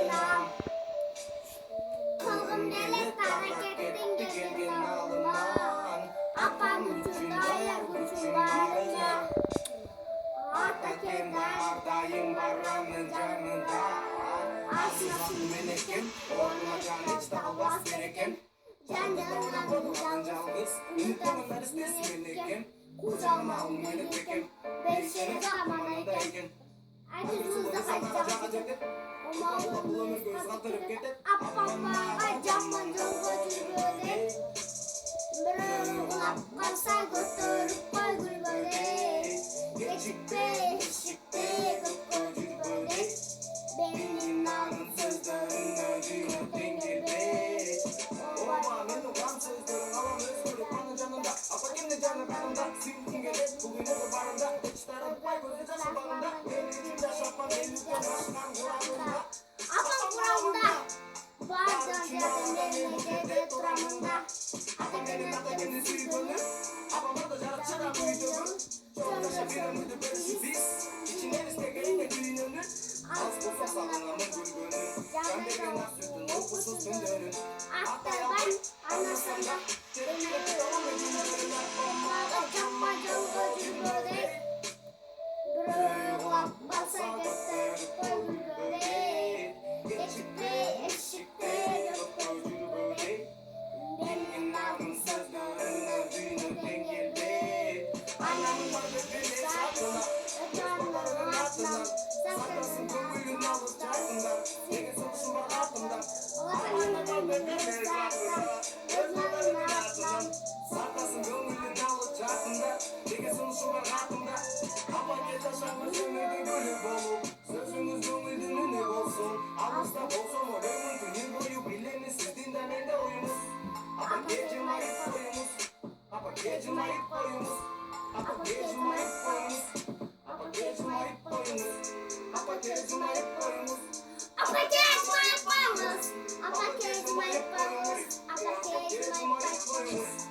oynam. Kolum delik hareket ettin getirdin ağlıman. Apam uçunda ayak uçularında. Hatta kendi ardayım baranın canında. Aşkın melekim, olma can hiç daha bas gerekim. Canlarına bulacağım yalnız, unutamam istes melekim. Kucağıma almayı tekim, beş yere zamanayken. Herkes kaçacak. Ama bulanır göz kaldırıp gidip. Apama acama coğrafı böyle. Bırakıp kalsa götürüp koy böyle. Geçikte, eşikte, koy böyle. Benim namım sözlerin ödüğü dengede. Omanın ulan sözlerin alan özgürlük bana canında. Apa kimde canı kanında. Silkin gelir bugün öbür barında. İçlerim pay gözü caşı barında. Benim için yaşatmam elbette başkan kuramında. Apa kuramda. Bazen cadının evinde duramında. Atakenin suyunu. Apama da jarap çıra buyduğunu. Çok da şafirin müdür belirsiz biz. İçinden isteklerinde düğününü. Az bulsa salınamın gülgünü. Can benim sütün okusuz döndürün. Hatta ben anasında. Tepkileri devam edin. Olmalı canma coğrafı böyle. Bırakıp kalsa götürüp koy böyle. Geçikte, eşikte, koy böyle. Benim namım sözlerin ödüğünü dengede. Anamın vardı beni saklına. Gözbalarının altından. Saklasın gönlünün alacaksından. Senin sonuçun var altından. Anamın vardı beni saklına. Gözbalarının altından. Saklasın gönlünün alacaksından. Senin sonuçun var altından. Ama geç aşağıma sönmedi gönül dolu. Sözümüz gönlünün ne olsun. Ağızda olsun o ömrün gün boyu bileni siz dinlemen de oyunuz. Apa gecim ayıp koyunuz. Apa gecim ayıp koyunuz. Apa gecim ayıp koyunuz. Apa gecim ayıp koyunuz. Apa gecim ayıp koyunuz. Apa kesme yapıyoruz. Apa kesme yapıyoruz. Apa kesme yapıyoruz.